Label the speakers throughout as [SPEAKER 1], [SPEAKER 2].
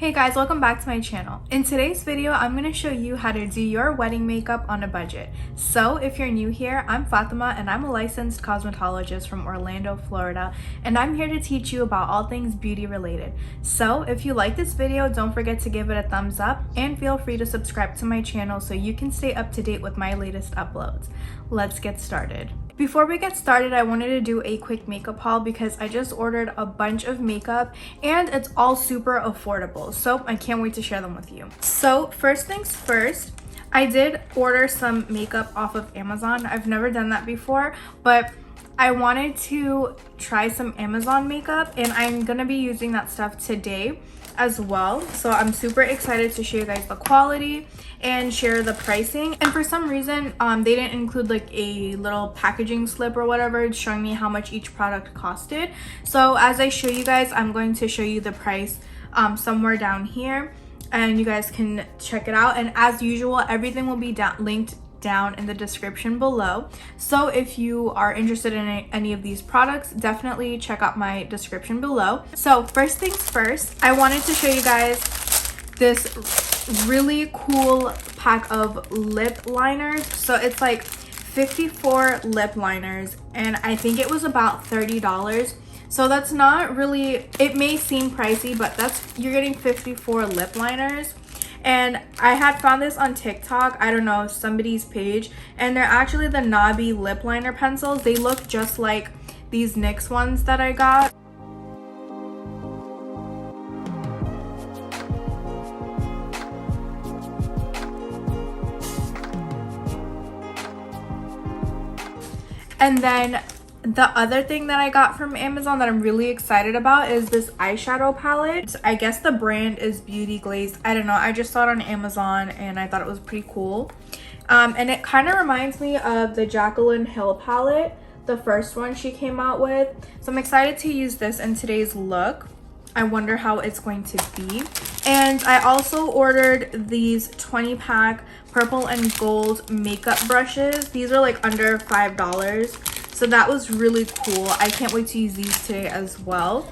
[SPEAKER 1] Hey guys, welcome back to my channel. In today's video, I'm going to show you how to do your wedding makeup on a budget. So if you're new here, I'm Fatima and I'm a licensed cosmetologist from Orlando, Florida, and I'm here to teach you about all things beauty related. So if you like this video, don't forget to give it a thumbs up and feel free to subscribe to my channel so you can stay up to date with my latest uploads. Let's get started. Before we get started, I wanted to do a quick makeup haul because I just ordered a bunch of makeup and it's all super affordable. So I can't wait to share them with you. So first things first, I did order some makeup off of Amazon. I've never done that before, but I wanted to try some Amazon makeup and I'm gonna be using that stuff today as well. So I'm super excited to show you guys the quality and share the pricing. And for some reason they didn't include like a little packaging slip or whatever showing me how much each product costed. So as I show you guys, I'm going to show you the price somewhere down here and you guys can check it out. And as usual, everything will be linked down in the description below. So if you are interested in any of these products, definitely check out my description below. So first things first, I wanted to show you guys this really cool pack of lip liners. So it's like 54 lip liners and I think it was about $30. So that's not really, it may seem pricey, but you're getting 54 lip liners. And I had found this on TikTok, I don't know, somebody's page, and they're actually the knobby lip liner pencils. They look just like these NYX ones that I got. And then the other thing that I got from Amazon that I'm really excited about is this eyeshadow palette. I guess the brand is Beauty Glazed. I don't know. I just saw it on Amazon and I thought it was pretty cool. And it kind of reminds me of the Jaclyn Hill palette, the first one she came out with. So I'm excited to use this in today's look. I wonder how it's going to be. And I also ordered these 20-pack purple and gold makeup brushes. These are like under $5. So that was really cool. I can't wait to use these today as well.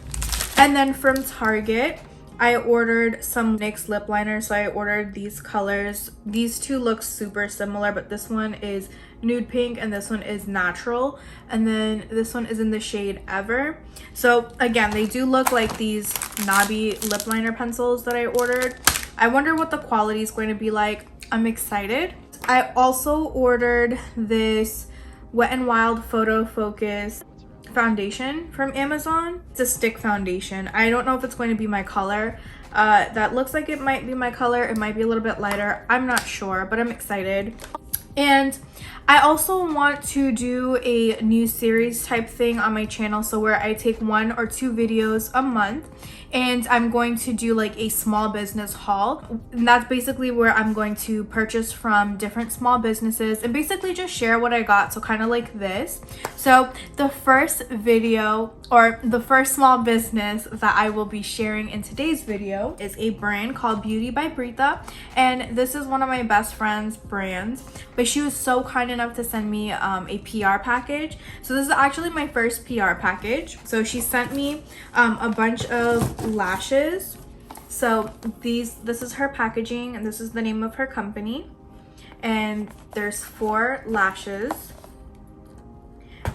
[SPEAKER 1] And then from Target, I ordered some NYX lip liners. So I ordered these colors. These two look super similar, but this one is nude pink and this one is natural. And then this one is in the shade Ever. So again, they do look like these knobby lip liner pencils that I ordered. I wonder what the quality is going to be like. I'm excited. I also ordered this Wet n Wild Photo Focus foundation from Amazon. It's a stick foundation. I don't know if it's going to be my color. That looks like it might be my color. It might be a little bit lighter. I'm not sure, but I'm excited. And I also want to do a new series type thing on my channel, so where I take 1 or 2 videos a month and I'm going to do like a small business haul. And that's basically where I'm going to purchase from different small businesses and basically just share what I got. So kind of like this. So the first video, or the first small business that I will be sharing in today's video, is a brand called Beauty by Preita. And this is one of my best friend's brands, but she was so kind enough to send me a PR package. So this is actually my first PR package. So she sent me a bunch of lashes. So this is her packaging and this is the name of her company, and there's 4 lashes,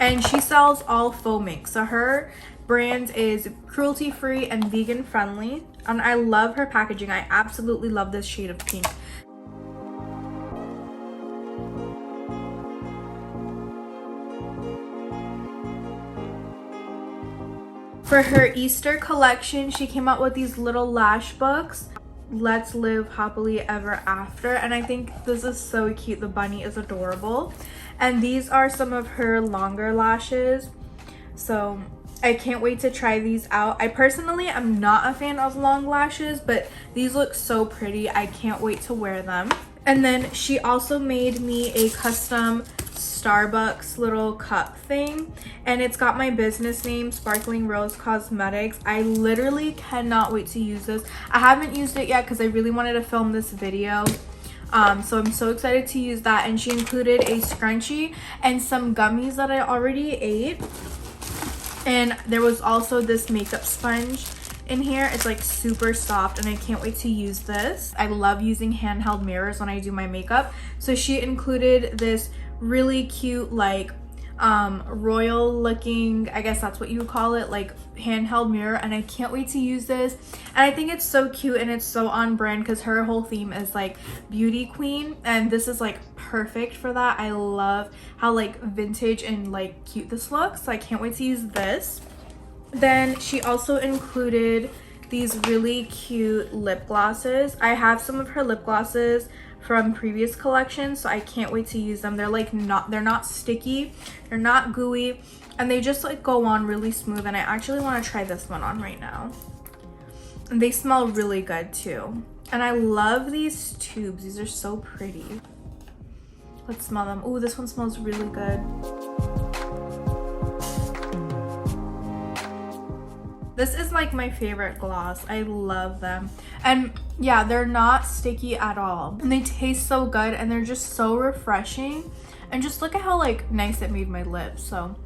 [SPEAKER 1] and she sells all faux mink. So her brand is cruelty free and vegan friendly, and I love her packaging. I absolutely love this shade of pink. For her Easter collection, she came out with these little lash books. Let's Live Happily Ever After. And I think this is so cute. The bunny is adorable. And these are some of her longer lashes. So I can't wait to try these out. I personally am not a fan of long lashes, but these look so pretty. I can't wait to wear them. And then she also made me a custom Starbucks little cup thing, and it's got my business name, Sparkling Rose Cosmetics. I literally cannot wait to use this. I haven't used it yet because I really wanted to film this video, so I'm so excited to use that. And she included a scrunchie and some gummies that I already ate, and there was also this makeup sponge in here. It's like super soft and I can't wait to use this. I love using handheld mirrors when I do my makeup. So she included this really cute like royal looking, I guess that's what you would call it, like handheld mirror, and I can't wait to use this. And I think it's so cute and it's so on brand because her whole theme is like beauty queen, and this is like perfect for that. I love how like vintage and like cute this looks, so I can't wait to use this. Then she also included these really cute lip glosses. I have some of her lip glosses from previous collections, so I can't wait to use them. They're like they're not sticky, they're not gooey, and they just like go on really smooth, and I actually want to try this one on right now. And they smell really good too. And I love these tubes. These are so pretty. Let's smell them. Oh, this one smells really good. This is like my favorite gloss. I love them. And yeah, they're not sticky at all. And they taste so good and they're just so refreshing. And just look at how like nice it made my lips. So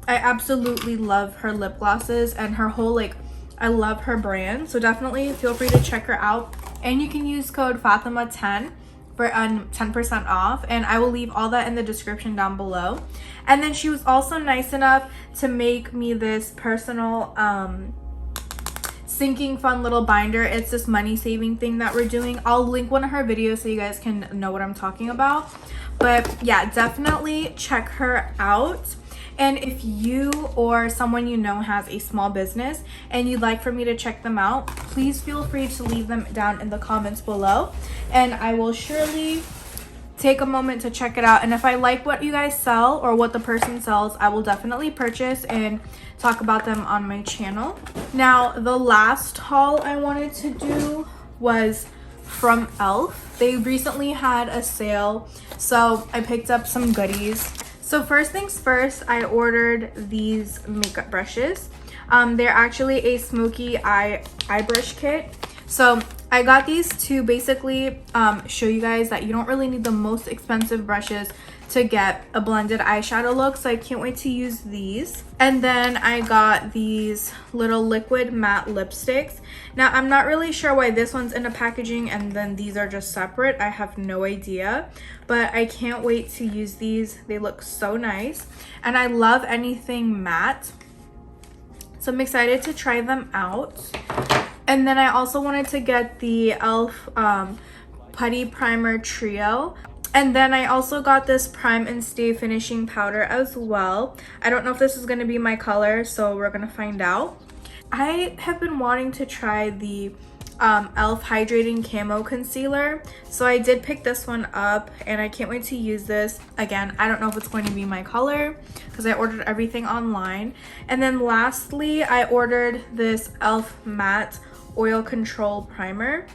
[SPEAKER 1] I absolutely love her lip glosses and her whole like, I love her brand. So definitely feel free to check her out. And you can use code Fatima10 for 10% off, and I will leave all that in the description down below. And then she was also nice enough to make me this personal sinking fun little binder. It's this money saving thing that we're doing. I'll link one of her videos so you guys can know what I'm talking about. But yeah, definitely check her out. And if you or someone you know has a small business and you'd like for me to check them out, please feel free to leave them down in the comments below, and I will surely take a moment to check it out. And if I like what you guys sell or what the person sells, I will definitely purchase and talk about them on my channel. Now, the last haul I wanted to do was from e.l.f. They recently had a sale, so I picked up some goodies. So first things first, I ordered these makeup brushes. They're actually a smoky eye brush kit. So I got these to basically show you guys that you don't really need the most expensive brushes to get a blended eyeshadow look. So I can't wait to use these. And then I got these little liquid matte lipsticks. Now I'm not really sure why this one's in a packaging and then these are just separate. I have no idea, but I can't wait to use these. They look so nice and I love anything matte. So I'm excited to try them out. And then I also wanted to get the e.l.f. Putty Primer Trio. And then I also got this Prime and Stay Finishing Powder as well. I don't know if this is going to be my color, so we're going to find out. I have been wanting to try the e.l.f. Hydrating Camo Concealer. So I did pick this one up and I can't wait to use this. Again, I don't know if it's going to be my color because I ordered everything online. And then lastly, I ordered this e.l.f. Matte Oil Control Primer.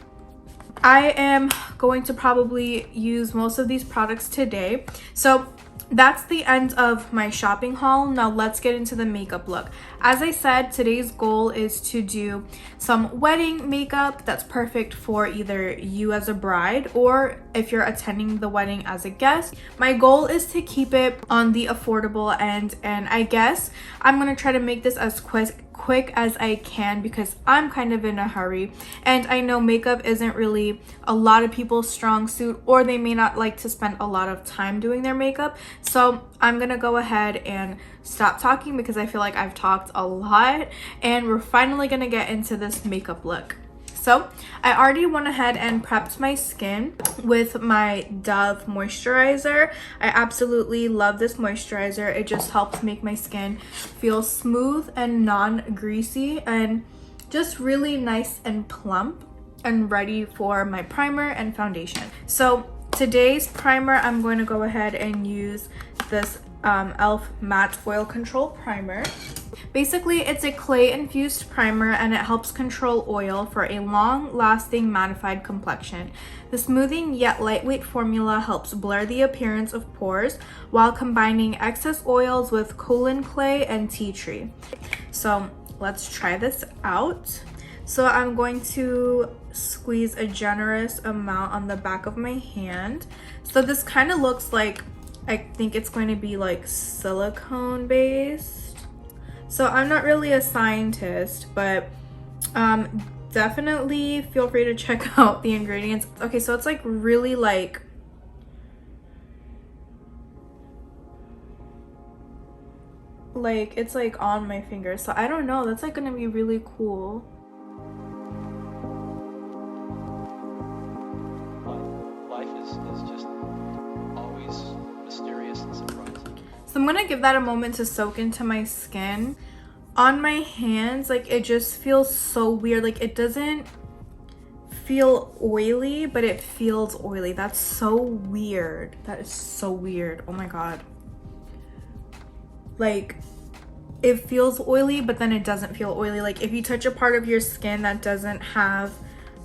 [SPEAKER 1] I am going to probably use most of these products today. So that's the end of my shopping haul. Now let's get into the makeup look. As I said, today's goal is to do some wedding makeup that's perfect for either you as a bride or if you're attending the wedding as a guest. My goal is to keep it on the affordable end, and I guess I'm gonna try to make this as quick as I can because I'm kind of in a hurry and I know makeup isn't really a lot of people's strong suit, or they may not like to spend a lot of time doing their makeup. So I'm gonna go ahead and stop talking because I feel like I've talked a lot and we're finally gonna get into this makeup look. So I already went ahead and prepped my skin with my Dove moisturizer. I absolutely love this moisturizer. It just helps make my skin feel smooth and non-greasy and just really nice and plump and ready for my primer and foundation. So today's primer, I'm going to go ahead and use this e.l.f. Matte Oil Control Primer. Basically, it's a clay infused primer and it helps control oil for a long-lasting mattified complexion. The smoothing yet lightweight formula helps blur the appearance of pores while combining excess oils with colon clay and tea tree. So let's try this out. So I'm going to squeeze a generous amount on the back of my hand. So this kind of looks like, I think it's going to be like silicone based. So I'm not really a scientist, but Definitely feel free to check out the ingredients. Okay, so it's like really like it's like on my fingers, so I don't know, that's like gonna be really cool.
[SPEAKER 2] Life is just always mysterious and surprising.
[SPEAKER 1] So I'm gonna give that a moment to soak into my skin. On my hands, like it just feels so weird. Like it doesn't feel oily, but it feels oily. That's so weird. That is so weird. Oh my god. Like it feels oily, but then it doesn't feel oily. Like if you touch a part of your skin that doesn't have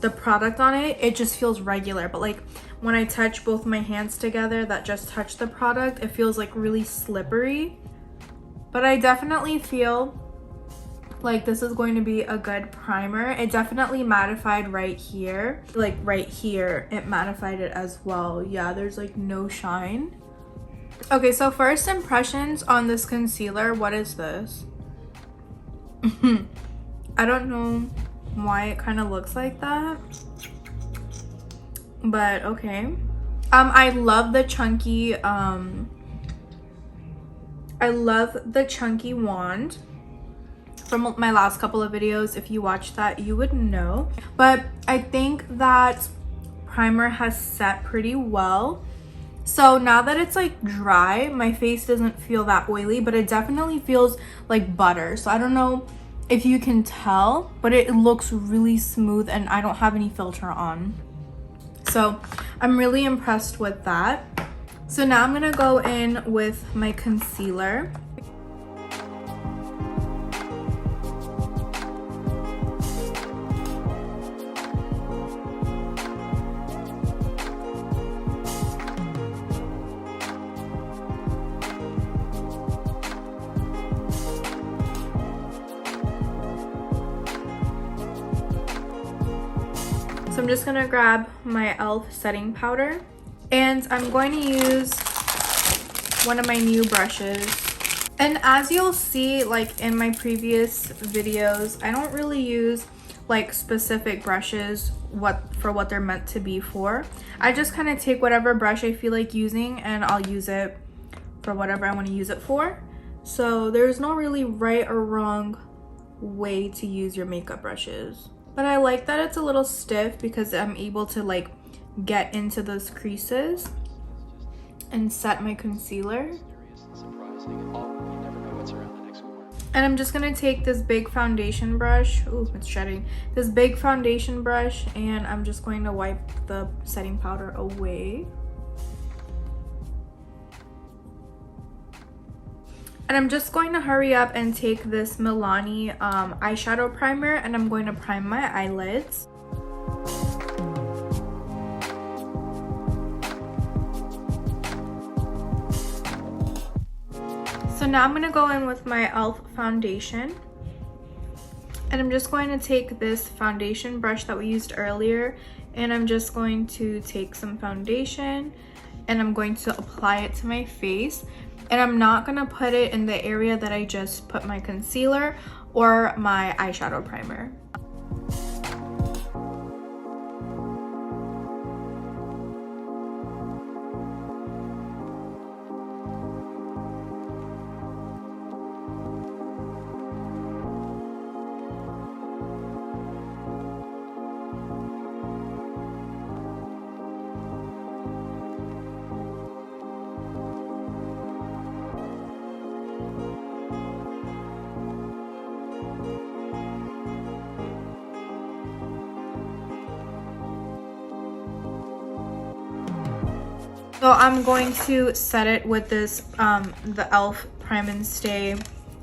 [SPEAKER 1] the product on it, it just feels regular. But like when I touch both my hands together that just touch the product, it feels like really slippery. But I definitely feel like this is going to be a good primer. It definitely mattified right here. Like right here, it mattified it as well. Yeah, there's like no shine. Okay, so first impressions on this concealer. What is this? I don't know why it kind of looks like that, but okay. I love the chunky wand from my last couple of videos. If you watched that, you would know. But I think that primer has set pretty well. So now that it's like dry, my face doesn't feel that oily, but it definitely feels like butter. So I don't know if you can tell, but it looks really smooth and I don't have any filter on. So I'm really impressed with that. So now I'm gonna go in with my concealer. So I'm just gonna grab my e.l.f. setting powder and I'm going to use one of my new brushes. And as you'll see, like in my previous videos, I don't really use like specific brushes for what they're meant to be for. I just kind of take whatever brush I feel like using and I'll use it for whatever I want to use it for. So there's no really right or wrong way to use your makeup brushes. But I like that it's a little stiff because I'm able to like get into those creases and set my concealer. And I'm just gonna take this big foundation brush. Ooh, it's shedding. This big foundation brush, and I'm just going to wipe the setting powder away. And I'm just going to hurry up and take this Milani eyeshadow primer, and I'm going to prime my eyelids. So now I'm going to go in with my e.l.f. foundation. And I'm just going to take this foundation brush that we used earlier, and I'm just going to take some foundation and I'm going to apply it to my face. And I'm not gonna put it in the area that I just put my concealer or my eyeshadow primer. So I'm going to set it with this, the e.l.f. Prime and Stay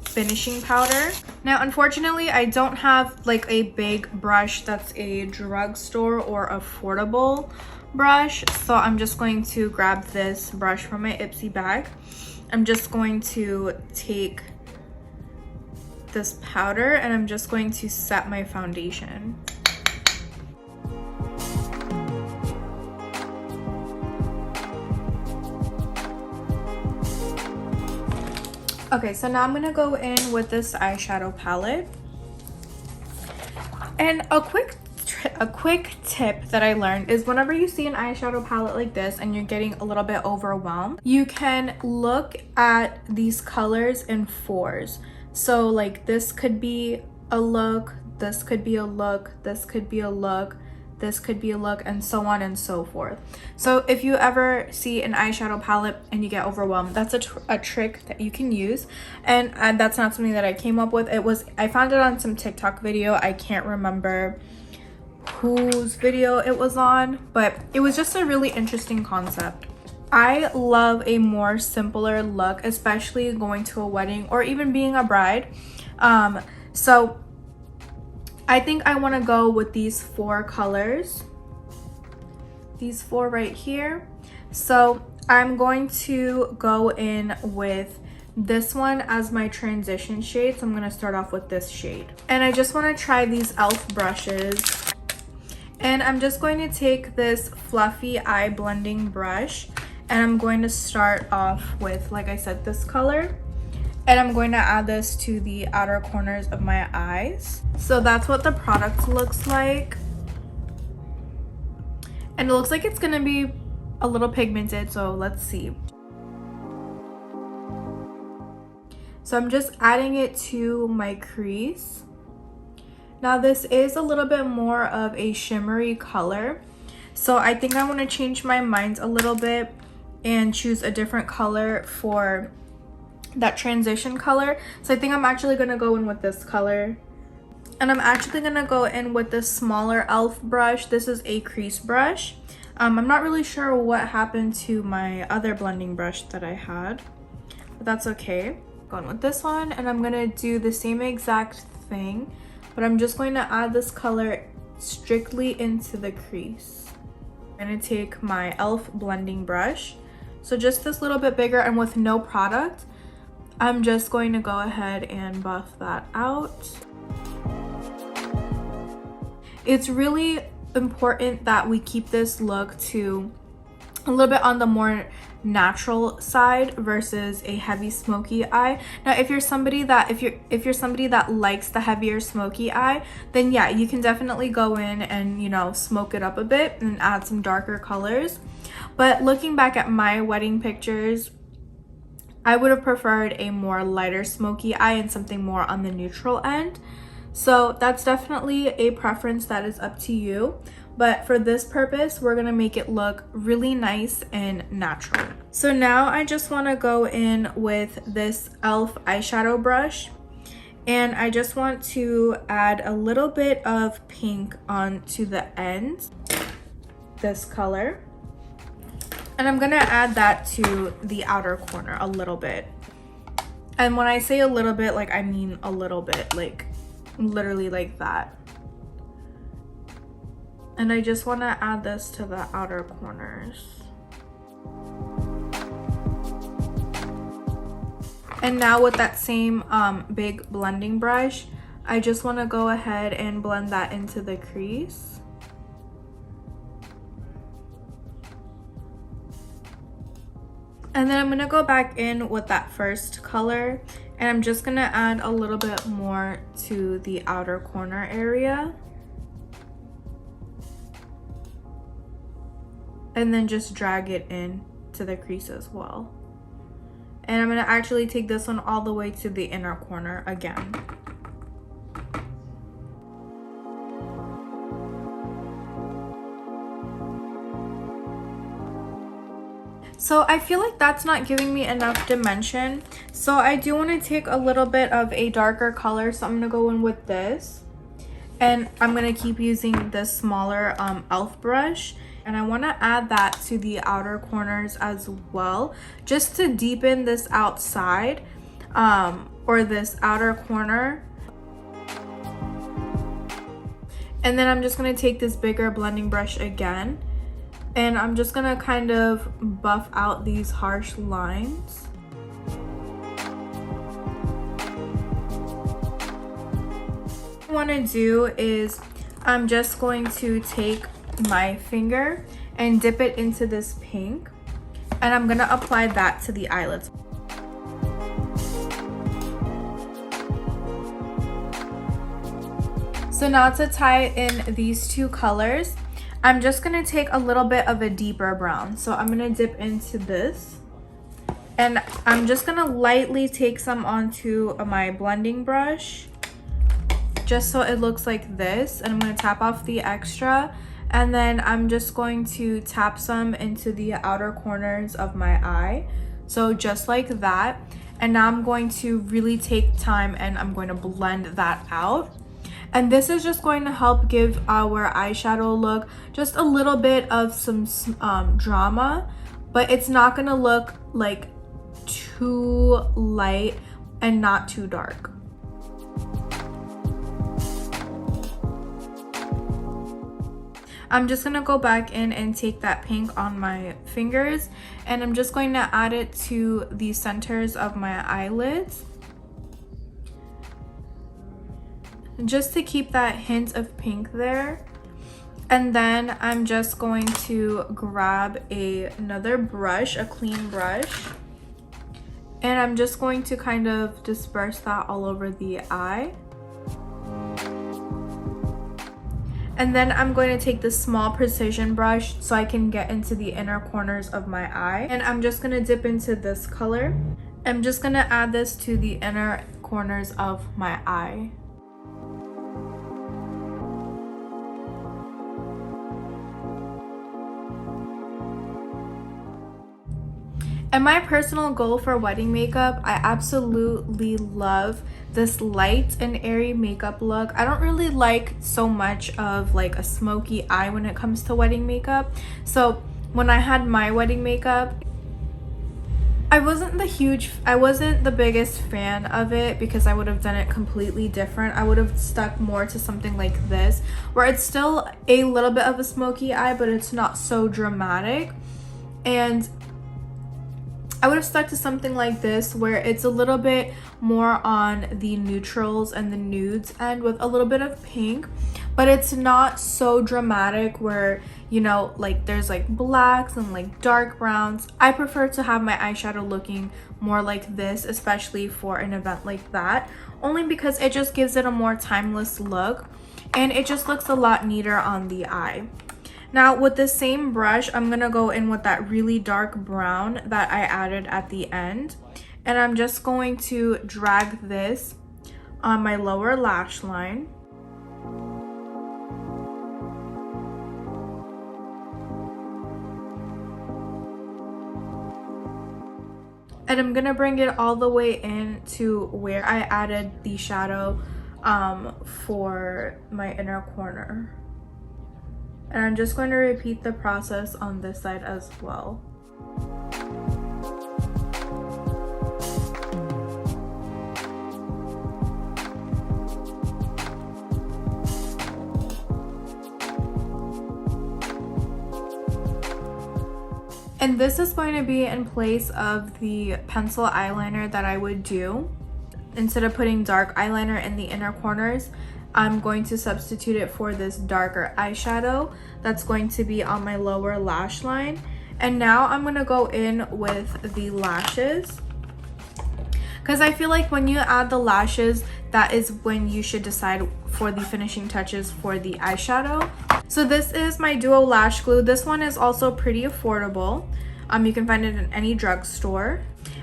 [SPEAKER 1] finishing powder. Now, unfortunately, I don't have like a big brush that's a drugstore or affordable brush. So I'm just going to grab this brush from my Ipsy bag. I'm just going to take this powder and I'm just going to set my foundation. Okay, so now I'm gonna go in with this eyeshadow palette. And a quick tip that I learned is whenever you see an eyeshadow palette like this and you're getting a little bit overwhelmed, you can look at these colors in fours. So like this could be a look, this could be a look, this could be a look, this could be a look, and so on and so forth. So if you ever see an eyeshadow palette and you get overwhelmed, that's a trick that you can use. And that's not something that I came up with. I found it on some TikTok video. I can't remember whose video it was on, but it was just a really interesting concept. I love a more simpler look, especially going to a wedding or even being a bride. So I think I want to go with these 4 colors, these 4 right here. So I'm going to go in with this one as my transition shade. So I'm going to start off with this shade. And I just want to try these e.l.f. brushes. And I'm just going to take this fluffy eye blending brush and I'm going to start off with, like I said, this color. And I'm going to add this to the outer corners of my eyes. So that's what the product looks like. And it looks like it's gonna be a little pigmented, so let's see. So I'm just adding it to my crease. Now this is a little bit more of a shimmery color. So I think I wanna change my mind a little bit and choose a different color for that transition color. So I think I'm actually gonna go in with this color. And I'm actually gonna go in with this smaller e.l.f. brush. This is a crease brush. I'm not really sure what happened to my other blending brush that I had, but that's okay. Going with this one, and I'm gonna do the same exact thing, but I'm just going to add this color strictly into the crease. I'm gonna take my e.l.f. blending brush, so just this little bit bigger, and with no product, I'm just going to go ahead and buff that out. It's really important that we keep this look to a little bit on the more natural side versus a heavy smoky eye. Now if you're somebody that likes the heavier smoky eye, then yeah, you can definitely go in and, you know, smoke it up a bit and add some darker colors. But looking back at my wedding pictures, I would have preferred a more lighter smoky eye and something more on the neutral end. So that's definitely a preference that is up to you. But for this purpose, we're gonna make it look really nice and natural. So now I just wanna go in with this e.l.f. eyeshadow brush. And I just want to add a little bit of pink onto the end, this color. And I'm gonna add that to the outer corner a little bit. And when I say a little bit, like I mean a little bit, like literally like that. And I just wanna add this to the outer corners. And now with that same big blending brush, I just wanna go ahead and blend that into the crease. And then I'm gonna go back in with that first color, and I'm just gonna add a little bit more to the outer corner area. And then just drag it in to the crease as well. And I'm gonna actually take this one all the way to the inner corner again. So I feel like that's not giving me enough dimension. So I do want to take a little bit of a darker color. So I'm going to go in with this. And I'm going to keep using this smaller e.l.f. brush. And I want to add that to the outer corners as well. Just to deepen this outside or this outer corner. And then I'm just going to take this bigger blending brush again. And I'm just gonna kind of buff out these harsh lines. What I wanna do is I'm just going to take my finger and dip it into this pink. And I'm gonna apply that to the eyelids. So now to tie in these two colors, I'm just gonna take a little bit of a deeper brown. So I'm gonna dip into this. And I'm just gonna lightly take some onto my blending brush, just so it looks like this. And I'm gonna tap off the extra. And then I'm just going to tap some into the outer corners of my eye. So just like that. And now I'm going to really take time and I'm going to blend that out. And this is just going to help give our eyeshadow look just a little bit of some drama, but it's not going to look like too light and not too dark. I'm just gonna go back in and take that pink on my fingers, and I'm just going to add it to the centers of my eyelids, just to keep that hint of pink there. And then I'm just going to grab another brush, a clean brush, and I'm just going to kind of disperse that all over the eye. And then I'm going to take this small precision brush so I can get into the inner corners of my eye. And I'm just going to dip into this color. I'm just going to add this to the inner corners of my eye. And my personal goal for wedding makeup, I absolutely love this light and airy makeup look. I don't really like so much of like a smoky eye when it comes to wedding makeup. So when I had my wedding makeup, I wasn't the biggest fan of it because I would have done it completely different. I would have stuck more to something like this, where it's still a little bit of a smoky eye, but it's not so dramatic. And I would have stuck to something like this where it's a little bit more on the neutrals and the nudes end with a little bit of pink, but it's not so dramatic where, you know, like there's like blacks and like dark browns. I prefer to have my eyeshadow looking more like this, especially for an event like that, only because it just gives it a more timeless look and it just looks a lot neater on the eye. Now with the same brush, I'm gonna go in with that really dark brown that I added at the end, and I'm just going to drag this on my lower lash line. And I'm gonna bring it all the way in to where I added the shadow for my inner corner. And I'm just going to repeat the process on this side as well. And this is going to be in place of the pencil eyeliner that I would do. Instead of putting dark eyeliner in the inner corners, I'm going to substitute it for this darker eyeshadow that's going to be on my lower lash line. And now I'm going to go in with the lashes, because I feel like when you add the lashes, that is when you should decide for the finishing touches for the eyeshadow. So this is my Duo Lash Glue. This one is also pretty affordable. You can find it in any drugstore.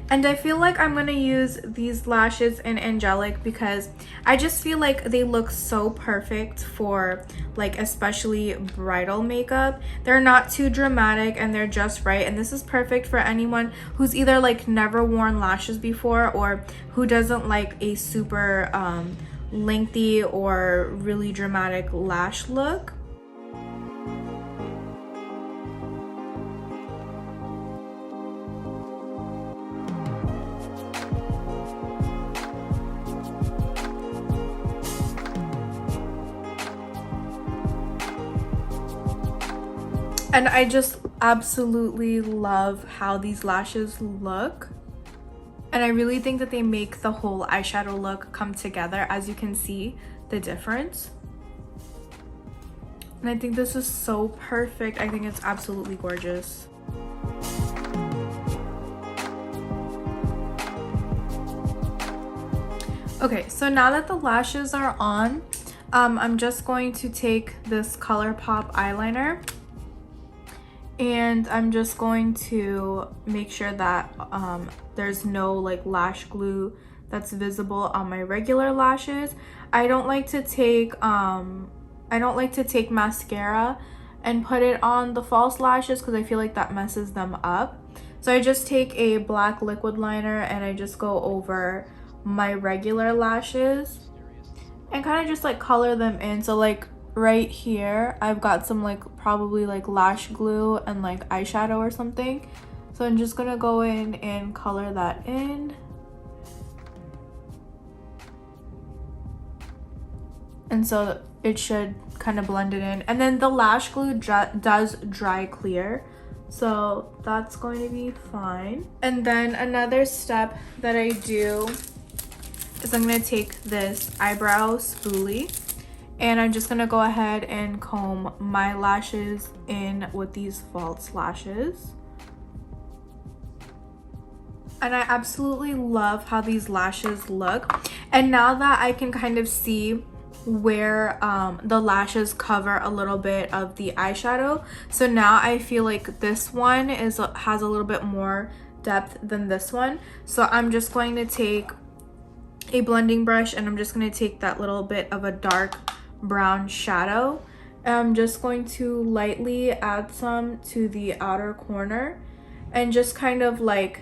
[SPEAKER 1] And I feel like I'm going to use these lashes in Angelic because I just feel like they look so perfect for like especially bridal makeup. They're not too dramatic and they're just right. And this is perfect for anyone who's either like never worn lashes before or who doesn't like a super lengthy or really dramatic lash look. And I just absolutely love how these lashes look. And I really think that they make the whole eyeshadow look come together. As you can see the difference. And I think this is so perfect. I think it's absolutely gorgeous. Okay, so now that the lashes are on, I'm just going to take this ColourPop eyeliner, and I'm just going to make sure that there's no like lash glue that's visible on my regular lashes. I don't like to take mascara and put it on the false lashes because I feel like that messes them up. So I just take a black liquid liner and I just go over my regular lashes and kind of just like color them in. So like right here I've got some like probably like lash glue and like eyeshadow or something, so I'm just gonna go in and color that in. And so it should kind of blend it in, and then the lash glue does dry clear, so that's going to be fine. And then another step that I do is I'm going to take this eyebrow spoolie and I'm just going to go ahead and comb my lashes in with these false lashes. And I absolutely love how these lashes look. And now that I can kind of see where the lashes cover a little bit of the eyeshadow, so now I feel like this one has a little bit more depth than this one. So I'm just going to take a blending brush and I'm just going to take that little bit of a dark brown shadow, and I'm just going to lightly add some to the outer corner and just kind of like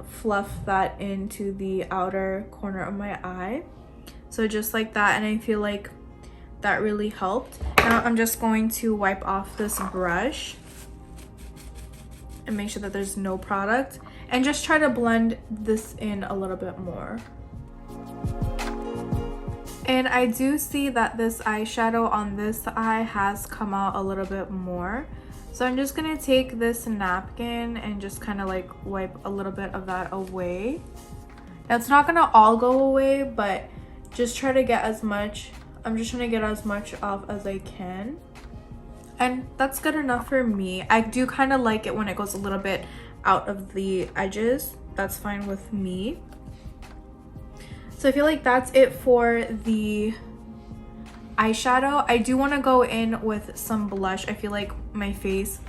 [SPEAKER 1] fluff that into the outer corner of my eye. So just like that, and I feel like that really helped. Now I'm just going to wipe off this brush and make sure that there's no product, and just try to blend this in a little bit more. And I do see that this eyeshadow on this eye has come out a little bit more. So I'm just gonna take this napkin and just kind of like wipe a little bit of that away. Now it's not gonna all go away, but just try to get as much, I'm just trying to get as much off as I can. And that's good enough for me. I do kind of like it when it goes a little bit out of the edges. That's fine with me. So I feel like that's it for the eyeshadow. I do want to go in with some blush. I feel like my face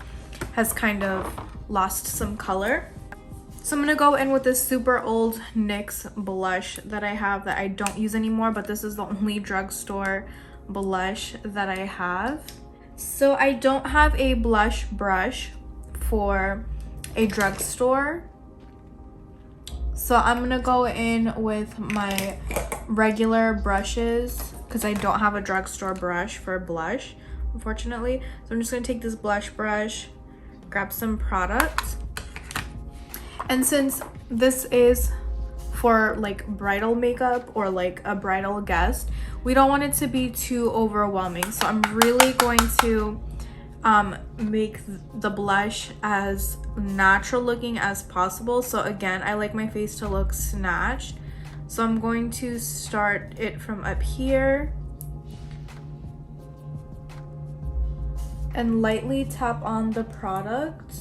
[SPEAKER 1] has kind of lost some color. So I'm going to go in with this super old NYX blush that I have that I don't use anymore, but this is the only drugstore blush that I have. So I don't have a blush brush for a drugstore, so I'm going to go in with my regular brushes because I don't have a drugstore brush for blush, unfortunately. So I'm just going to take this blush brush, grab some product. And since this is for like bridal makeup or like a bridal guest, we don't want it to be too overwhelming. So I'm really going to make the blush as natural looking as possible. So again, I like my face to look snatched. So I'm going to start it from up here and lightly tap on the product.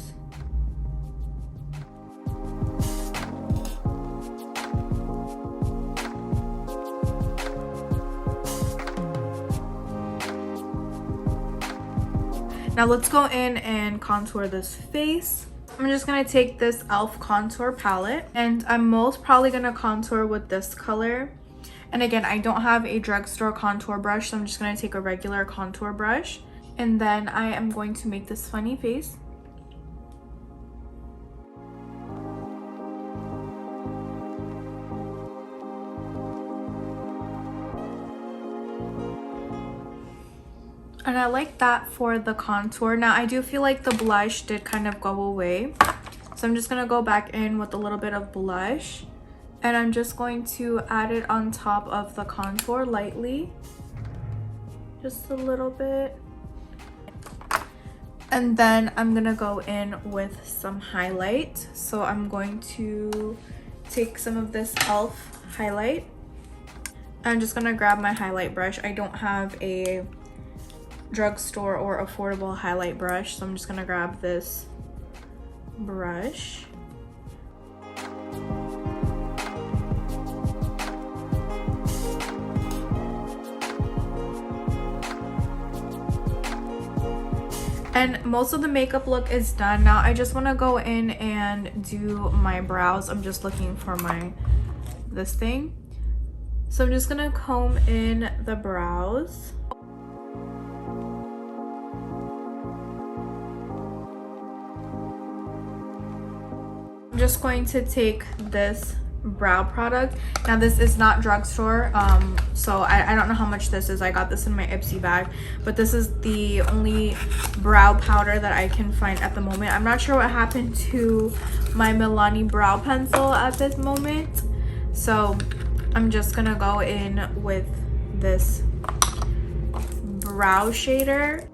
[SPEAKER 1] Now let's go in and contour this face. I'm just gonna take this e.l.f. contour palette, and I'm most probably gonna contour with this color. And again, I don't have a drugstore contour brush, so I'm just gonna take a regular contour brush. And then I am going to make this funny face. And I like that for the contour. Now I do feel like the blush did kind of go away, so I'm just gonna go back in with a little bit of blush, and I'm just going to add it on top of the contour lightly, just a little bit. And then I'm gonna go in with some highlight. So I'm going to take some of this e.l.f. highlight. I'm just gonna grab my highlight brush. I don't have a drugstore or affordable highlight brush, so I'm just gonna grab this brush. And most of the makeup look is done. Now I just want to go in and do my brows. I'm just looking for this thing. So I'm just gonna comb in the brows. I'm just going to take this brow product. Now this is not drugstore, so I don't know how much this is. I got this in my Ipsy bag, but this is the only brow powder that I can find at the moment. I'm not sure what happened to my Milani brow pencil at this moment, so I'm just gonna go in with this brow shader.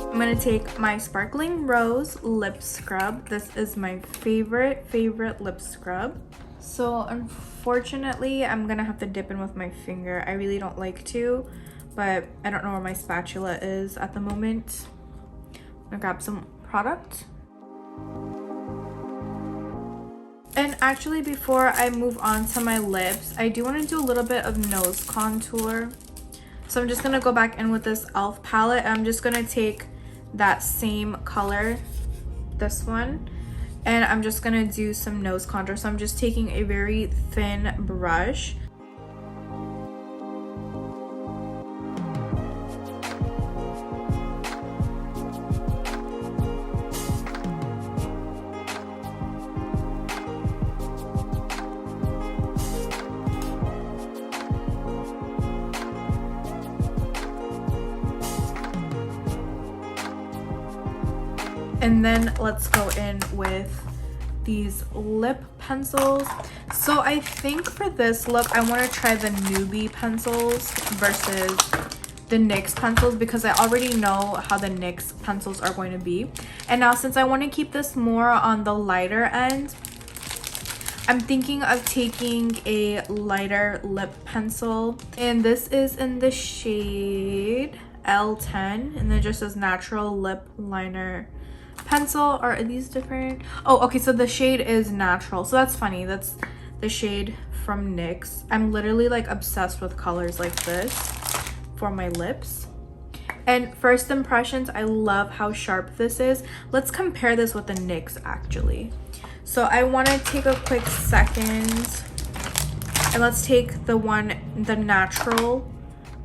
[SPEAKER 1] I'm gonna take my Sparkling Rose lip scrub. This is my favorite lip scrub. So unfortunately, I'm gonna have to dip in with my finger. I really don't like to, but I don't know where my spatula is at the moment. I'm gonna grab some product. And actually, before I move on to my lips, I do want to do a little bit of nose contour. So I'm just gonna go back in with this e.l.f. palette. I'm just gonna take that same color, this one, and I'm just gonna do some nose contour. So I'm just taking a very thin brush. And then let's go in with these lip pencils. So I think for this look, I want to try the newbie pencils versus the NYX pencils, because I already know how the NYX pencils are going to be. And now since I want to keep this more on the lighter end, I'm thinking of taking a lighter lip pencil. And this is in the shade L10, and it just says natural lip liner pencil. Or are these different? Oh, okay, so the shade is natural, so that's funny. That's the shade from NYX. I'm literally like obsessed with colors like this for my lips. And first impressions, I love how sharp this is. Let's compare this with the NYX actually. So I want to take a quick second and let's take the natural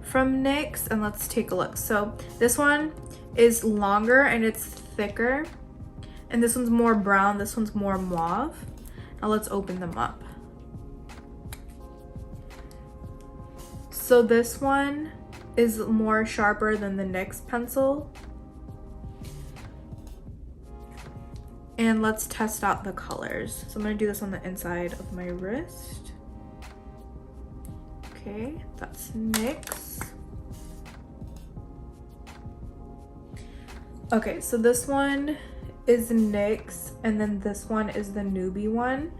[SPEAKER 1] from NYX and let's take a look. So this one is longer and it's thicker, and this one's more brown, this one's more mauve. Now let's open them up. So this one is more sharper than the NYX pencil. And let's test out the colors. So I'm gonna do this on the inside of my wrist. Okay, that's NYX. Okay, so this one is NYX, and then this one is the newbie one.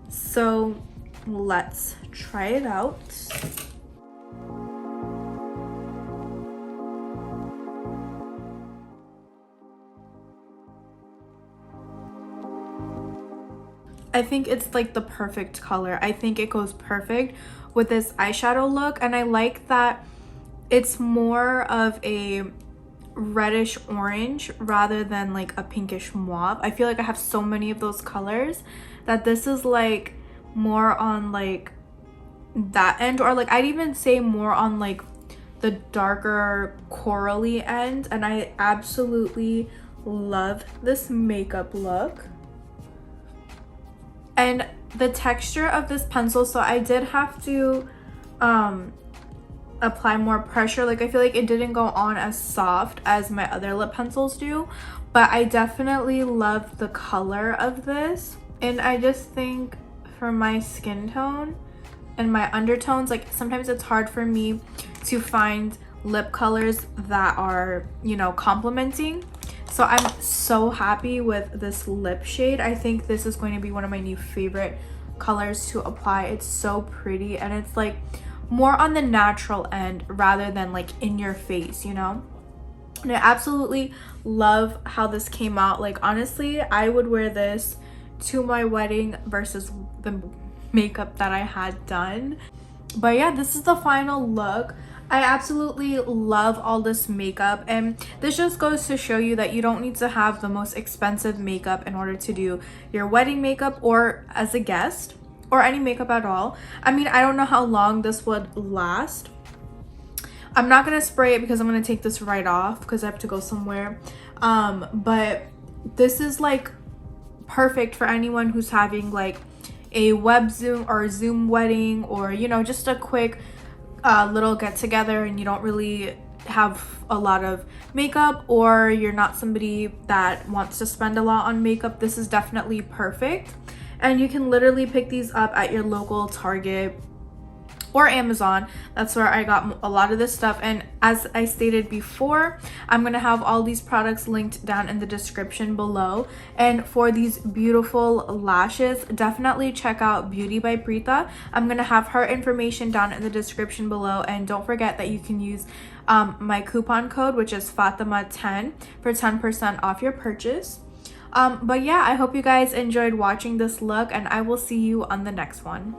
[SPEAKER 1] So let's try it out. I think it's like the perfect color. I think it goes perfect with this eyeshadow look, and I like that it's more of a reddish orange rather than like a pinkish mauve. I feel like I have so many of those colors that this is like more on like that end, or like I'd even say more on like the darker corally end, and I absolutely love this makeup look. And the texture of this pencil, so I did have to apply more pressure. Like I feel like it didn't go on as soft as my other lip pencils do, but I definitely love the color of this. And I just think for my skin tone and my undertones, like sometimes it's hard for me to find lip colors that are, you know, complementing. So I'm so happy with this lip shade. I think this is going to be one of my new favorite colors to apply. It's so pretty, and it's like more on the natural end rather than like in your face, you know? And I absolutely love how this came out. Like, honestly, I would wear this to my wedding versus the makeup that I had done. But yeah, this is the final look. I absolutely love all this makeup, and this just goes to show you that you don't need to have the most expensive makeup in order to do your wedding makeup or as a guest or any makeup at all. I mean, I don't know how long this would last. I'm not gonna spray it because I'm gonna take this right off because I have to go somewhere. But this is like perfect for anyone who's having like a web Zoom or Zoom wedding, or you know, just a quick little get together and you don't really have a lot of makeup, or you're not somebody that wants to spend a lot on makeup. This is definitely perfect, and you can literally pick these up at your local Target or Amazon. That's where I got a lot of this stuff. And as I stated before, I'm gonna have all these products linked down in the description below. And for these beautiful lashes, definitely check out Beauty by Preita. I'm gonna have her information down in the description below, and don't forget that you can use my coupon code, which is Fatima10, for 10% off your purchase. But yeah, I hope you guys enjoyed watching this look, and I will see you on the next one.